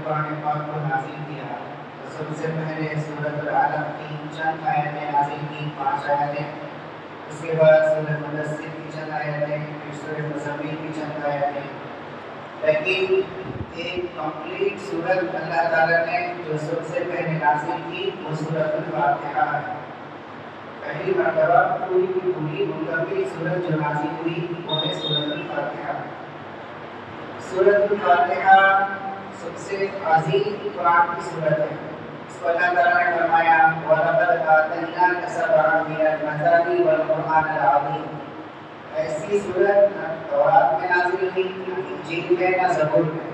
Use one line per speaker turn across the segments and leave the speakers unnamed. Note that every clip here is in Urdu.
قرآن پاک کو نازل کیا تو سب سے پہلے سورۃ العلق کی چند آیتیں نازل کی، 5 آیتیں، اس کے بعد سورۃ مدثر کی چند آیتیں، پھر سورۃ مزمل کی چند آیتیں، لیکن ایک کمپلیٹ سورت اللہ تعالیٰ نے جو سب سے پہلے نازل کی وہ سورۃ الفاتحہ ہے۔ پہلی مرتبہ پوری کی پوری مکمل سورت جو نازل ہوئی وہ ہے سورۃ الفاتحہ۔ سورۃ الفاتحہ سب سے عظیم قرآن کی سورت ہے۔ اس کو اللہ تعالیٰ نے فرمایا وَلَقَدْ آتَيْنَاكَ سَبْعًا مِنَ الْمَثَانِي وَالْقُرْآنَ الْعَظِيمَ۔ ایسی سورت نہ تورات میں نازل ہوئی، نہ انجیل میں، نہ زبور میں۔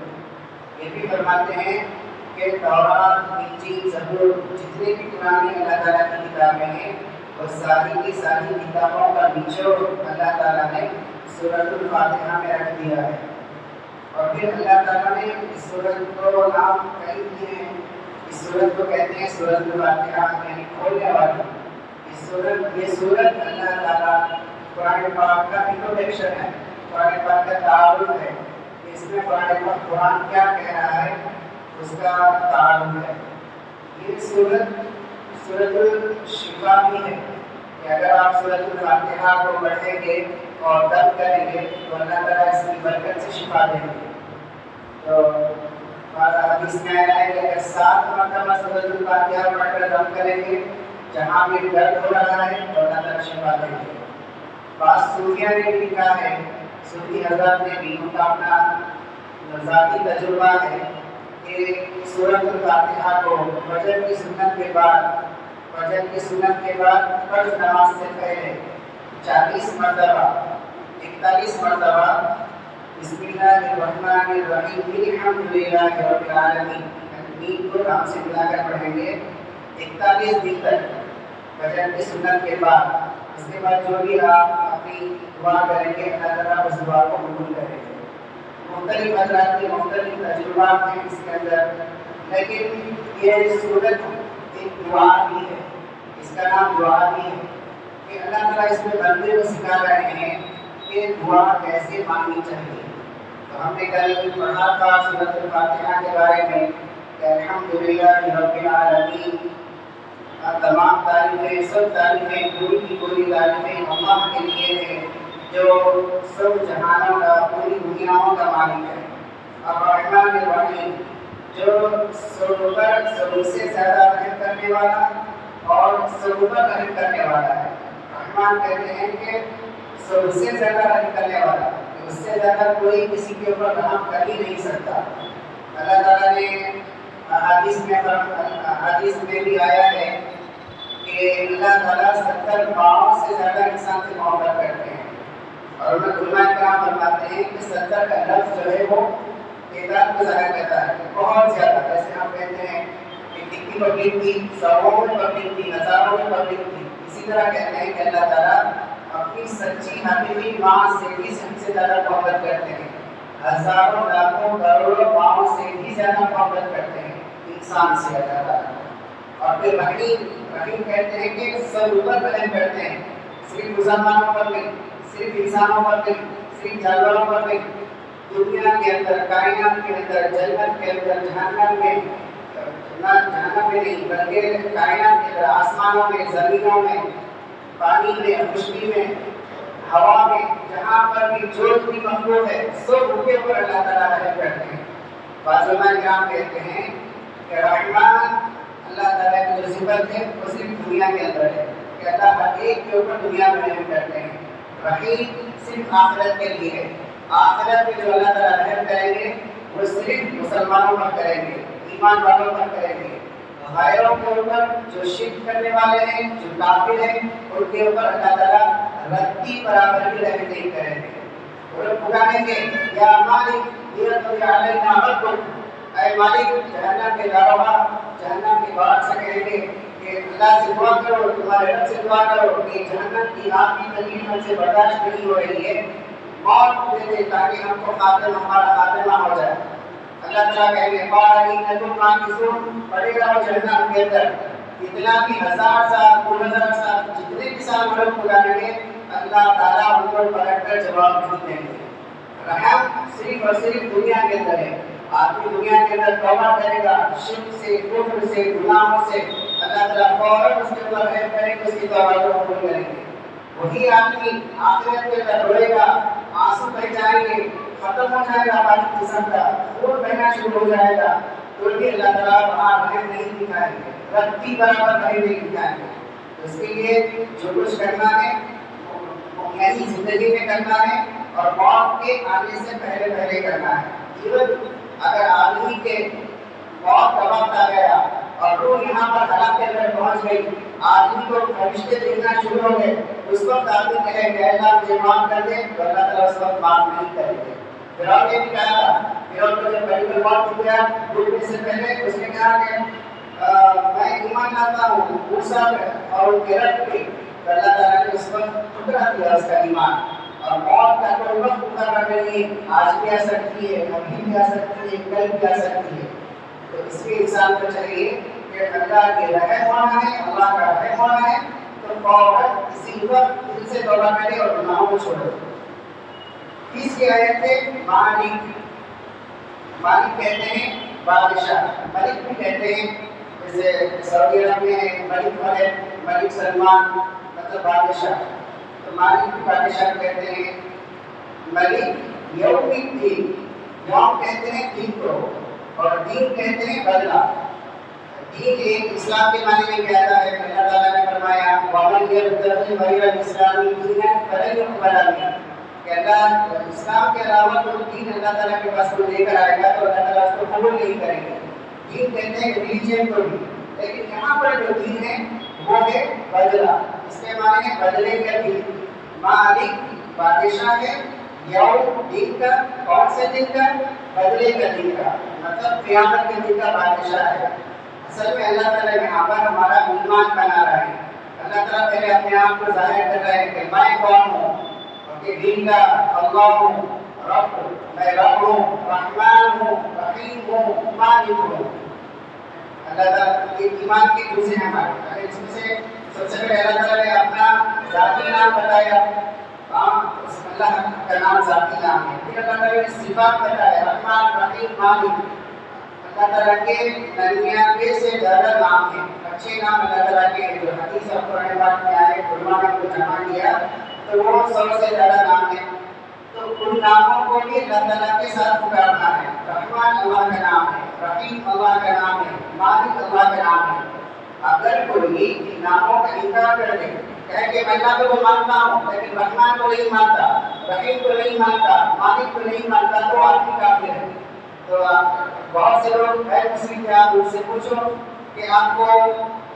یہ بھی فرماتے ہیں کہ تورات، انجیل، زبور جتنے بھی پرانی اللہ تعالیٰ کی کتابیں ہیں وہ ساری کی ساری کتابوں کا نچوڑ اللہ تعالیٰ نے سورۃ الفاتحہ میں رکھ دیا ہے۔ اور پھر اللہ تعالیٰ نے اس سورت کو نام کئی دیے ہیں۔ اس سورت کو کہتے ہیں سورۃ الفاتحہ، یعنی کھولنے والی۔ یہ سورت اللہ تعالیٰ قرآن پاک کا انٹروڈکشن ہے، قرآن پاک کا تعارف ہے، اس میں قرآن کیا کہہ رہا ہے اس کا تعارف ہے۔ یہ سورۃ الشفا بھی ہے کہ اگر آپ سورۃ الفاتحہ کو پڑھیں گے اور دم کریں گے تو اللہ تعالیٰ اس کی برکت سے شفا دیں گے۔ تو حدیث میں آیا ہے کہ اگر 7 مرتبہ سورۃ الفاتحہ پڑھ کر دم کریں گے، جہاں بھی درد ہو رہا ہے تو اللہ تعالیٰ شفا دیں گے۔ بعض صوفیہ نے بھی لکھا ہے، صوفی حضرات نے بھی، ان کا اپنا ذاتی تجربہ ہے کہ سورۃ الفاتحہ کو فجر کی سنت کے بعد فرض نماز سے پہلے 40 مرتبہ 41 مرتبہ بسم اللہ الرحمن الرحیم الحمدللہ رب العالمین نیند کو نام سے ملا کر پڑھیں گے 41 دن تک فجر کی سنت کے بعد۔ اس کے بعد جو بھی آپ اپنی دعا کریں گے اللہ تعالیٰ اس دعا کو قبول کریں گے۔ مختلف حضرات کے مختلف تجربات ہیں اس کے اندر، لیکن یہ صورت ایک دعا بھی ہے، اس کا نام دعا بھی ہے کہ اللہ تعالیٰ اس میں بندے کو سکھا رہے ہیں کہ دعا کیسے مانگنی چاہیے۔ تو ہم نے کل پڑھا تھا سورۃ الفاتحہ کے بارے میں کہ الحمدللہ رب العالمین، تمام تعریفیں، سب تعریفیں، پوری کی پوری تعریفیں اللہ کے لیے ہیں جو سب جہانوں کا، پوری دنیاؤں کا مالک ہے۔ الرحمن الرحیم، جو سب پر سب سے زیادہ رحم کرنے والا اور سب پر رحم کرنے والا ہے۔ رحمان کہتے ہیں کہ سب سے زیادہ رحم کرنے والا، اس سے زیادہ کوئی کسی کے اوپر رحم کر ہی نہیں سکتا۔ اللہ تعالیٰ نے حدیث میں بھی آیا ہے کہ اللہ تعالیٰ 70 پاؤں سے زیادہ انسان سے محبت کرتے ہیں، اور علماء کرام فرماتے ہیں کہ 70 کا لفظ جو ہے وہ تعداد کو ظاہر کرتا ہے، بہت زیادہ۔ جیسے ہم کہتے ہیں کہ کتنی پبلک تھی، 100 میں پبلک تھی، ہزاروں میں پبلک تھی، اسی طرح کہتے ہیں کہ اللہ تعالیٰ اپنی سچی حقیقی ماں سے بھی سب سے زیادہ محبت کرتے ہیں، ہزاروں لاکھوں کروڑوں ماؤں سے بھی زیادہ محبت کرتے ہیں انسان سے اللہ تعالیٰ۔ اور پھر رحیم کہتے ہیں کہ سب پر رحم کرتے ہیں، صرف مسلمانوں پر نہیں، صرف انسانوں پر نہیں، صرف جانوروں پر نہیں، دنیا کے اندر، کائنات کے اندر، جنت کے اندر، جہنم میں، نہ جہنم میں نہیں بلکہ کائنات کے اندر، آسمانوں میں، زمینوں میں، پانی میں، خشکی میں، ہوا میں، جہاں پر بھی جو بھی مخلوق ہے سب ان کے اوپر اللہ تعالیٰ رحم کرتے ہیں۔ بعض علماء کرام کہتے ہیں کہ رحمان اللہ تعالیٰ کی جو صفت ہے وہ صرف دنیا کے اندر ہے، کہ اللہ ہر ایک کے اوپر دنیا میں رحم کرتے ہیں۔ رحیم صرف آخرت کے لیے ہے، آخرت میں جو اللہ تعالیٰ رحم کریں گے وہ صرف مسلمانوں پر کریں گے، ایمان والوں پر کریں گے۔ غیروں کے اوپر جو شرک کرنے والے ہیں، جو کافر ہیں، ان کے اوپر اللہ تعالیٰ رتی برابر بھی رحم نہیں کریں گے۔ وہ پکاریں گے یا مالک لیقضی علینا ربک، اے مالک جہنم کے داروغہ جہنم کے باہر سے کہیں گے کہ اللہ سے دعا کرو، تمہارے رب سے دعا کرو کہ جہنم کی آگ کی تکلیف ہم سے برداشت نہیں ہو رہی ہے، موت دے دے تاکہ ہم کو ہمارا خاتمہ ہو جائے۔ اللہ تعالیٰ کہیں گے قال انکم ماکثون، پڑے رہو جہنم کے اندر، اتنا بھی 1000 سال 2000 سال جتنے بھی سال وہ لوگ پکاریں گے اللہ تعالیٰ ان پر پلٹ کر جواب نہیں دیں گے۔ رحم صرف اور صرف دنیا کے اندر ہے، آدمی دنیا کے اندر توبہ کرے گا شرک سے کفر سے گناہوں سے اللہ تعالیٰ فوراً اس کے اوپر رحم کرے گا اس کی توبہ کو قبول کریں گے وہی آدمی آخرت کے اندر روئے گا آنسو بہ جائیں گے ختم ہو جائے گا باقی قسم کا خون بہنا شروع ہو جائے گا تو بھی اللہ تعالیٰ وہاں رحم نہیں دکھائیں گے رتی برابر رحم نہیں دکھائیں گے اس کے لیے جو کچھ کرنا ہے ایسی زندگی میں کرنا ہے اور موت کے آنے سے پہلے پہلے کرنا ہے اگر آدمی کے موت کا وقت آ گیا اور روح یہاں پر حالات کے اندر پہنچ گئی آدمی کو فرشتے دیکھنا شروع ہو گئے اس وقت آدمی کہے کہ اللہ مجھے معاف کر دے تو اللہ تعالیٰ اس وقت معاف نہیں کریں گے فرعون نے بھی کہا تھا فرعون کو جب ملک الموت ہو گیا ڈوبنے سے پہلے اس نے کہا کہ میں ایمان لاتا ہوں موسیٰ اور ان کے رب پہ تو اللہ تعالیٰ نے اس وقت ٹھکرا دیا اس کا ایمان اور موت کا کوئی وقت مقرر نہیں ہے آج بھی آ سکتی ہے ابھی بھی آ سکتی ہے کل بھی آ سکتی ہے تو اس لیے انسان کو چاہیے کہ اللہ کے رحم ہونا ہے اللہ کا رحم ہونا ہے تو فوراً اسی وقت دل سے توبہ کرے اور گناہوں کو چھوڑے اس کی آیت ہے مالک مالک کہتے ہیں بادشاہ ملک بھی کہتے ہیں جیسے سعودی عرب میں ملک فہد ملک سلمان مطلب بادشاہ تو مالک بھی بادشاہ کہتے ہیں ملک یوم الدین یوم کہتے ہیں دین کو اور دین کہتے ہیں بدلہ دین ایک اسلام کے معنی میں کہتا ہے اللہ تعالیٰ نے فرمایا وَمَنْ يَبْتَغِ غَيْرَ الْإِسْلَامِ دِينًا فَلَنْ يُقْبَلَ مِنْهُ کہ اللہ اسلام کے علاوہ کوئی دین اللہ تعالیٰ کے پاس کوئی لے کر آئے گا تو اللہ تعالیٰ اس کو قبول نہیں کریں گے دین کہتے ہیں ریلیجن کو بھی لیکن یہاں پر جو دین ہے وہ ہے بدلہ اس کے معنی ہے بدلے کا دین مالک بادشاہ ہے یوم دین کا کون سے دن کا بدلے کا دن کا مطلب قیامت کے دن کا بادشاہ ہے اصل میں اللہ تعالیٰ یہاں پر ہمارا ایمان بنا رہا ہے اللہ تعالیٰ پہلے اپنے آپ کو ظاہر کر رہا ہے کہ میں کون ہوں کہ دین کا اللہ ہوں رب میں رب ہوں رحمان ہوں رحیم ہوں مالک ہوں اللہ تعالیٰ کے ایمان کی دوسری ہمارے اس میں سے سب سے پہلے اللہ تعالیٰ نے اپنا ذاتی نام بتایا اللہ کا نام ذاتی نام ہے پھر اللہ تعالیٰ نے صفات بتایا رحمان رحیم مالک اللہ تعالیٰ کے 99 سے زیادہ نام ہیں اچھے نام اللہ تعالیٰ کے جو حدیث اور قرآن پاک میں آئے علماء نے کو جمع کیا تو وہ 100 سے زیادہ نام ہیں تو ان ناموں کو بھی اللہ تعالیٰ کے ساتھ پکارنا ہے رحمان اللہ کا نام ہے رحیم اللہ کا نام ہے مالک اللہ کا نام ہے اگر کوئی ان ناموں کا انکار کر دے کہے کہ میں اللہ کو مانتا ہوں لیکن رحمان کو نہیں مانتا رحیم کو نہیں مانتا مالک کو نہیں مانتا تو آدمی کافر ہے تو بہت سے لوگ ہے مسلم کہ آپ ان سے پوچھو کہ آپ کو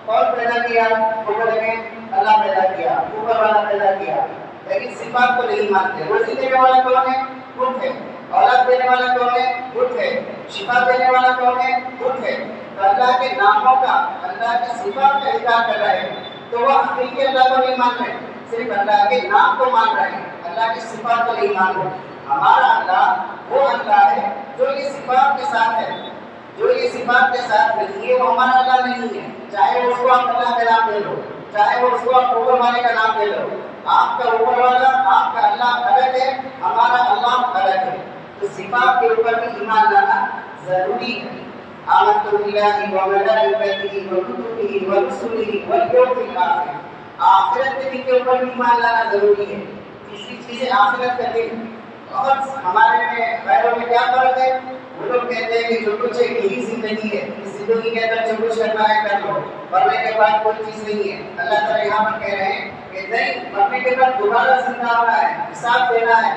کون پیدا کیا اوپر میں اللہ پیدا کیا اوپر والا پیدا کیا لیکن صفات کو نہیں مانتے روزی دینے والا کون ہے خود ہے اولاد دینے والا کون ہے خود ہے شفا دینے والا کون ہے خود ہے تو اللہ کے ناموں کا اللہ کی صفات کا انکار کر رہے ہیں تو وہ حقیقی اللہ کو نہیں مان رہے صرف اللہ کے نام کو مان رہے ہیں اللہ کی صفات کو نہیں مان رہے ہمارا اللہ وہ اللہ ہے جو یہ صفات کے ساتھ ہے جو یہ صفات کے ساتھ نہیں ہے وہ ہمارا اللہ نہیں ہے چاہے اس کو آپ اللہ کا نام دے لو چاہے وہ اس کو آپ اوپر والے کا نام دے لو آپ کا اوپر والا آپ کا اللہ الگ ہے ہمارا اللہ الگ ہے تو صفات کے اوپر بھی ایمان لانا ضروری ہے آمنت باللہ وملائکتہ وکتبہ ورسلہ والیوم الآخر آخرت کے دن کے اوپر بھی ایمان لانا ضروری ہے تیسری چیز ہے آخرت کا دن اور ہمارے میں غیروں میں کیا فرق ہے وہ لوگ کہتے ہیں کہ جو کچھ ہے یہی زندگی ہے اس زندگی کے اندر جو کچھ کرنا ہے کر لو مرنے کے بعد کوئی چیز نہیں ہے اللہ تعالیٰ یہاں پر کہہ رہے ہیں کہ نہیں مرنے کے بعد دوبارہ زندہ ہونا ہے حساب دینا ہے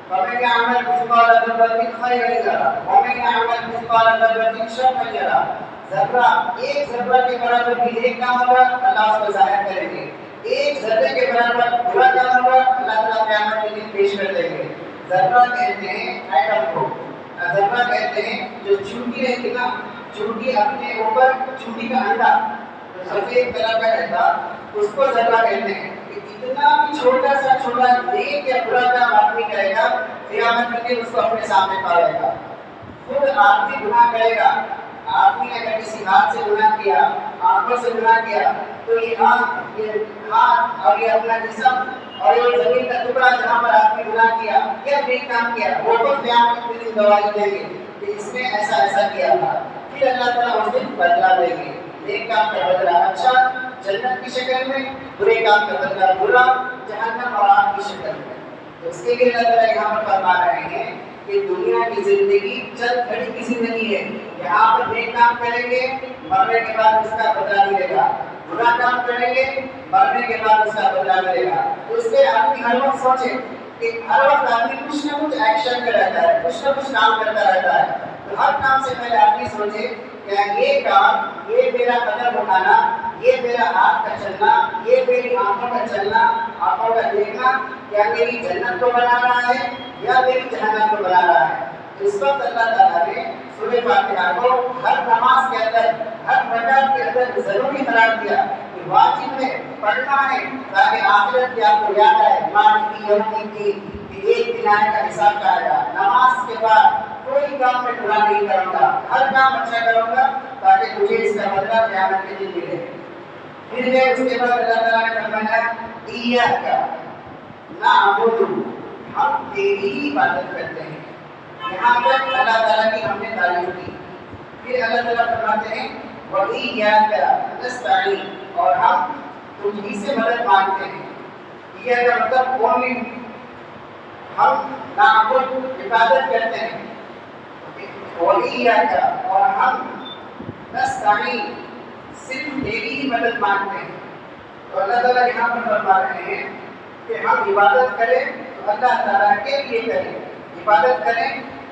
وَمَنْ يَعْمَلْ مِثْقَالَ ذَرَّةٍ خَيْرًا يَرَهُ وَمَنْ يَعْمَلْ مِثْقَالَ ذَرَّةٍ شَرًّا يَرَهُ ذرہ ایک ذرہ کے برابر بھی ایک کام ہوگا اللہ اس کو ظاہر کریں گے ایک ذرے کے برابر برا کام ہوگا اللہ تعالیٰ قیامت کے دن پیش کر دیں گے ذرہ کہتے ہیں ایٹم کو ذرہ کہتے ہیں جو چونٹی رہتی نا چونٹی اپنے اوپر چونٹی کا انڈا سفید کلر کا رہتا اس کو ذرہ کہتے ہیں اتنا بھی چھوٹا سا چھوٹا نیک یا برا کام آدمی کرے گا قیامت کے دن اس کو اپنے سامنے پائے گا خود آدمی گناہ کرے گا آدمی نے اگر کسی ہاتھ سے گناہ کیا آنکھوں سے گناہ کیا تو یہ آنکھ یہ ہاتھ اور یہ اپنا جسم اور یہ زمین کا ٹکڑا جہاں پر آدمی گناہ کیا یا نیک کام کیا وہ تو قیامت کے دن گواہی دیں گے کہ اس نے ایسا ایسا کیا تھا، پھر اللہ تعالیٰ اس دن بدلا دیں گے، نیک کام کا بدلہ اچھا جنت کی شکل میں، برے کام کا بدلہ برا جہنم اور آگ کی شکل میں۔ تو اس کے لیے اللہ تعالیٰ یہاں پر فرما رہے ہیں کہ دنیا کی زندگی چند گھڑی کی زندگی ہے، یہاں پر نیک کام کریں گے، مرنے کے بعد اس کا بدلہ ملے گا، برا کام کریں گے، مرنے کے بعد اس کا بدلہ ملے گا۔ تو اس لیے آدمی ہر وقت سوچے کہ ہر وقت آدمی کچھ نہ کچھ ایکشن میں رہتا ہے، کچھ نہ کچھ کام کرتا رہتا ہے، تو ہر کام سے پہلے آدمی سوچے کہ یہ کام، یہ میرا قدم اٹھانا، یہ میرا ہاتھ کا چلنا، یہ میری آنکھوں کا چلنا، آنکھوں کا دیکھنا، کیا میری جنت کو بنا رہا ہے یا میری جہنم کو بنا رہا ہے؟ اس وقت اللہ تعالیٰ نے سورہ فاتحہ کو ہر نماز کے اندر، ہر رکعت کے اندر ضروری قرار دیا کہ واجب ہے، پڑھنا ہے، تاکہ آخرت کی آپ کو یاد آئے، مالک یوم الدین، کہ ایک دن آئے گا حساب کا آئے گا۔ نماز کے بعد کوئی کام میں برا نہیں کروں گا، ہر کام اچھا کروں گا تاکہ مجھے اس کا بدلہ قیامت کے دن ملے۔ پھر ہے اس کے بعد اللہ تعالیٰ نے فرمایا ایاک نعبد، ہم تیری ہی عبادت کرتے ہیں۔ یہاں پر اللہ تعالیٰ کی ہم نے تعریف کی، پھر اللہ تعالیٰ فرماتے ہیں وَإِيَّاكَ نَسْتَعِينُ، اور ہم تجھ ہی سے مدد مانگتے ہیں۔ یہ کا مطلب اونلی ہم نعبد عبادت کرتے ہیں، وَإِيَّاكَ اور ہم نستعین صرف تیری ہی مدد مانگتے ہیں۔ تو اللہ تعالیٰ یہاں پر فرما رہے ہیں کہ ہم عبادت کریں تو اللہ تعالیٰ کے لیے کریں، عبادت کریں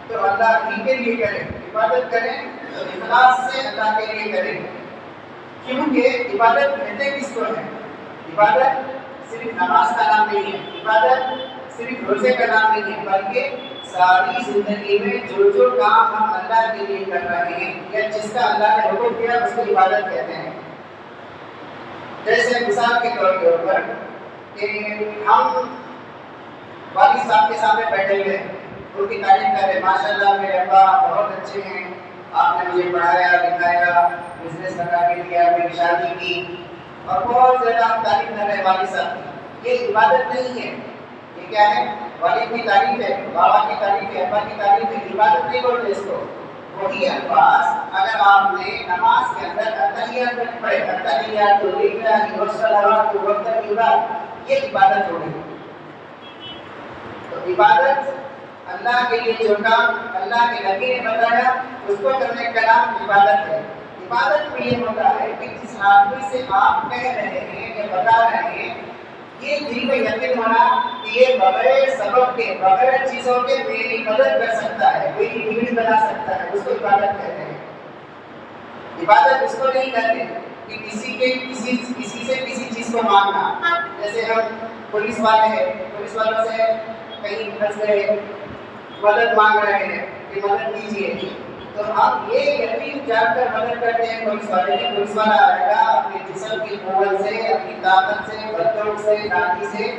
تو اللہ ہی کے لیے کریں، عبادت کریں تو اخلاص سے اللہ کے لیے کریں۔ کیونکہ عبادت کہتے کس کو ہے؟ عبادت صرف نماز کا نام نہیں ہے، عبادت صرف روزے کا نام نہیں ہے، بلکہ ساری زندگی میں جو جو کام ہم اللہ کے لیے کر رہے ہیں یا جس کا اللہ نے حکم کیا اس کو عبادت کہتے ہیں۔ جیسے مثال کے طور کے اوپر کہ ہم والد صاحب کے سامنے بیٹھے ہوئے ہیں، ان کی تعریف کر رہے ہیں، ماشاء اللہ میرے ابا بہت اچھے ہیں، آپ نے مجھے پڑھایا لکھایا، بزنس بتا کے دیا، میری شادی کی، اور بہت زیادہ ہم تعریف کر رہے ہیں والد صاحب کی۔ یہ عبادت نہیں ہے، یہ کیا ہے؟ والد کی تعریف ہے، بابا کی تعریف ہے، ابا کی تعریف ہے، عبادت نہیں بولتے اس کو۔ وہی الفاظ اگر آپ نے نماز کے اندر التحیات میں پڑھے، التحیات للہ والصلوات والطیبات، یہ عبادت ہو گئی۔ تو عبادت اللہ کے لیے جو کام اللہ کے نبی نے بتایا اس کو کرنے کا نام عبادت ہے۔ عبادت میں یہ ہوتا ہے کہ جس آدمی سے آپ کہہ رہے ہیں یا بتا رہے ہیں، یہ دل میں یقین ہونا کہ یہ بغیر سبب کے، بغیر چیزوں کے میری مدد کر سکتا ہے، میری بگڑی بنا سکتا ہے، اس کو عبادت کہتے ہیں۔ عبادت اس کو نہیں کہتے کہ کسی سے کسی چیز کو مانگنا۔ جیسے ہم پولیس والے ہیں، پولیس والوں سے کہیں پھنس گئے، مدد مانگ رہے ہیں کہ مدد کیجیے، تو ہم یہ یقین جان کر مدد کرتے ہیں پولیس والے کی، پولیس والا آئے گا اپنے جسم کی قوت سے، اپنی طاقت سے، بندوق سے، لاٹھی سے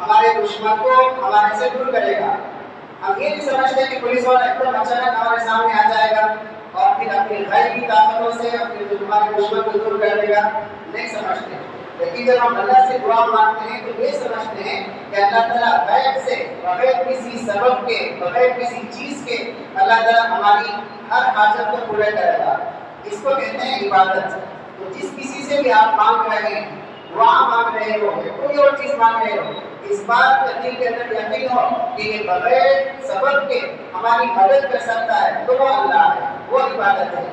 ہمارے دشمن کو ہمارے سے دور کرے گا۔ ہم یہ نہیں سمجھتے کہ پولیس والا ایک دم اچانک ہمارے سامنے آ جائے گا اور پھر اپنی غیبی طاقتوں سے اپنے ہمارے دشمن کو دور کر دے گا، نہیں سمجھتے۔ لیکن جب ہم اللہ سے دعا مانگتے ہیں تو یہ سمجھتے ہیں کہ اللہ تعالیٰ غیب سے، بغیر کسی سبب کے، بغیر کسی چیز کے اللہ تعالیٰ ہماری ہر حاجت کو پورا کرے گا۔ اس کو کہتے ہیں عبادت۔ تو جس کسی سے بھی آپ مانگ رہے ہیں، دعا مانگ رہے ہو یا کوئی اور چیز مانگ رہے ہو، اس بات کا دل کے اندر یقین ہو کہ یہ بغیر سبب کے ہماری مدد کر سکتا ہے، تو وہ اللہ ہے، وہ عبادت ہے۔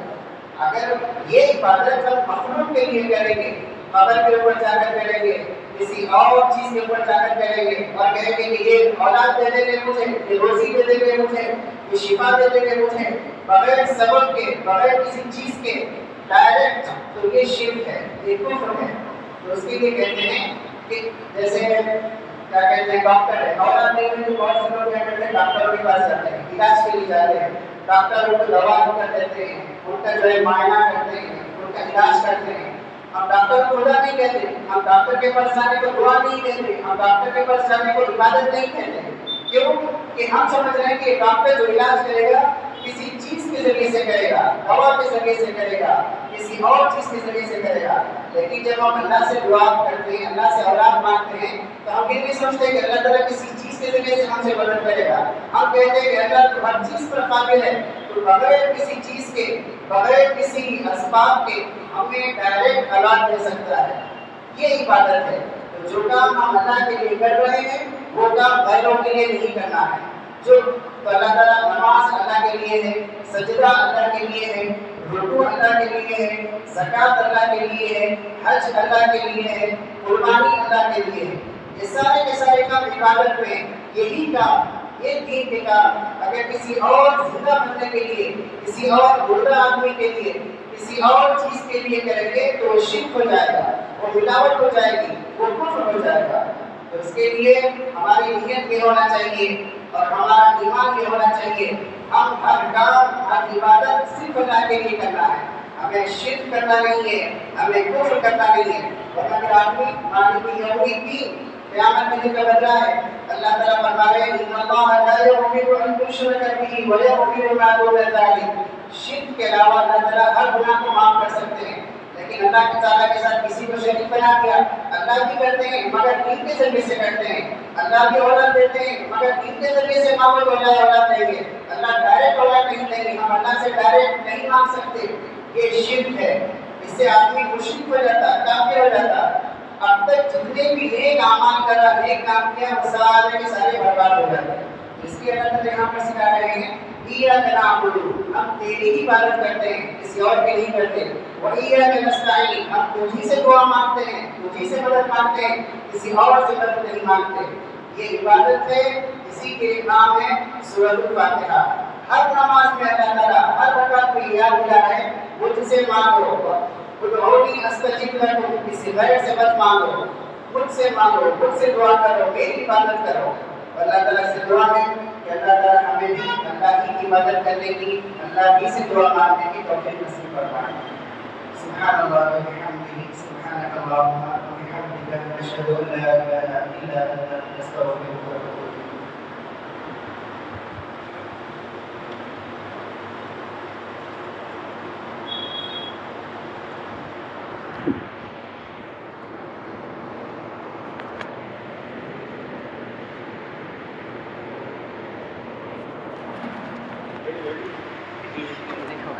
اگر یہ عبادت ہم مخلوق کے لیے کریں گے، قبر کے اوپر جا کر کریں گے، کسی اور چیز کے اوپر جا کر کریں گے اور کہیں گے کہ یہ اولاد دے دیں گے مجھے، یہ روزی دے دیں گے مجھے، یہ شفا دے دیں گے مجھے، بغیر سبب کے، بغیر کسی چیز کے ڈائریکٹ، تو یہ شرک ہے، یہ کفر ہے۔ تو اس کے لیے کہتے ہیں کہ جیسے کیا کہتے ہیں، ڈاکٹر ہے، اولاد نہیں ہوئی تو بہت سے لوگ کیا کرتے ہیں، ڈاکٹر کے پاس جاتے ہیں، علاج کے لیے جاتے ہیں، ڈاکٹر ان کو دوا کر دیتے ہیں، ان کا جو ہے معائنہ کرتے ہیں، ان کا علاج کرتے ہیں۔ ہم ڈاکٹر کو خدا نہیں کہتے، ہم ڈاکٹر کے پاس جانے کو دعا نہیں کہتے، ہم ڈاکٹر کے پاس جانے کو عبادت نہیں کہتے۔ کیوں؟ کہ ہم سمجھ رہے ہیں کہ ڈاکٹر جو علاج کرے گا کسی چیز کے ذریعے سے کرے گا، دوا کے ذریعے سے کرے گا، کسی اور چیز کے ذریعے سے کرے گا۔ لیکن جب ہم اللہ سے دعا کرتے ہیں، اللہ سے اولاد مانگتے ہیں، تو ہم یہ نہیں سمجھتے کہ اللہ تعالیٰ کسی چیز کے ذریعے سے ہم سے مدد کرے گا۔ ہم کہتے ہیں کہ اللہ تو ہر چیز پر قابل ہے، تو بغیر کسی چیز کے، بغیر کسی اسباب کے ہمیں ڈائریکٹ اولاد دے سکتا ہے. یہ عبادت ہے. تو جو کام ہم اللہ کے لیے کر رہے ہیں وہ کام غیروں کے لیے نہیں کرنا ہے. جو اللہ تعالیٰ نماز اللہ کے لیے ہے، سجدہ اللہ کے لیے ہے، رکوع اللہ کے لیے ہے، زکوٰۃ اللہ کے لیے ہے، حج اللہ کے لیے ہے، قربانی اللہ کے لیے ہے. یہ سارے کے سارے کام عبادت میں یہی کام، یہ دین کے کام اگر کسی اور زندہ بننے کے لیے، کسی اور مردہ آدمی کے لیے، کسی اور چیز کے لیے کریں گے تو وہ شرک ہو جائے گا، وہ ملاوٹ ہو جائے گی، وہ کفر ہو جائے گا. تو اس کے لیے ہماری نیت یہ ہونا چاہیے اور ہمارا ایمان یہ ہونا چاہیے ہم ہر کام، ہر عبادت صرف اللہ کے لیے کرنا ہے. ہمیں شرک کرنا نہیں ہے، ہمیں کفر کرنا نہیں ہے. اور اگر آدمی مالک یوم الدین قیامت میں جو بدلا ہے، اللہ تعالیٰ فرما رہے ہیں ان اللہ لا یغفر ان یشرک به ویغفر ما دون ذلک. شرک کے علاوہ اللہ تعالیٰ ہر گناہ کو معاف کر سکتے ہیں، لیکن اللہ تعالیٰ کے ساتھ کسی کو شریک بنا دیا. اللہ بھی کرتے ہیں مگر دین کے ذریعے سے کرتے ہیں، اللہ بھی اولاد دیتے ہیں مگر دین کے ذریعے سے مانگو تو اللہ اولاد دیں گے. اللہ ڈائریکٹ اولاد نہیں دیں گے، ہم اللہ سے ڈائریکٹ نہیں مانگ سکتے. یہ شرک ہے. اس سے آدمی مشرک ہو جاتا، کافر ہو جاتا. اب تک جتنے بھی نیک اعمال کرا، نیک کام کیا، وہ سارے کے سارے برباد ہو جاتے ہیں. اس لیے اللہ تعالیٰ یہاں پر سکھا رہے ہیں ایاک نعبد، ہم تیری ہی عبادت کرتے ہیں، کسی اور کی نہیں کرتے. وایاک نستعین، ہم تجھی سے دعا مانگتے ہیں، تجھی سے مدد مانگتے ہیں، کسی اور سے مدد نہیں مانگتے. یہ عبادت ہے، اسی کے نام ہے سورۃ الفاتحہ. ہر نماز میں اللہ تعالیٰ ہر رکعت میں یاد دلا ہے مجھ سے مانگو، ادعونی استجب لکم، کسی غیر سے مت مانگو، مجھ سے مانگو، مجھ سے دعا کرو، میری عبادت کرو. اللہ تعالیٰ سے دعا ہے کہ اللہ تعالیٰ ہمیں بھی اللہ کی عبادت کرنے کی، اللہ ہی سے دعا مانگنے کی توفیق نصیب فرمائے. سبحان اللہ و بحمدہ، سبحانک اللہم و بحمدک، نشہد ان لا الہ الا انت، نستغفرک و نتوب الیک.
دیکھو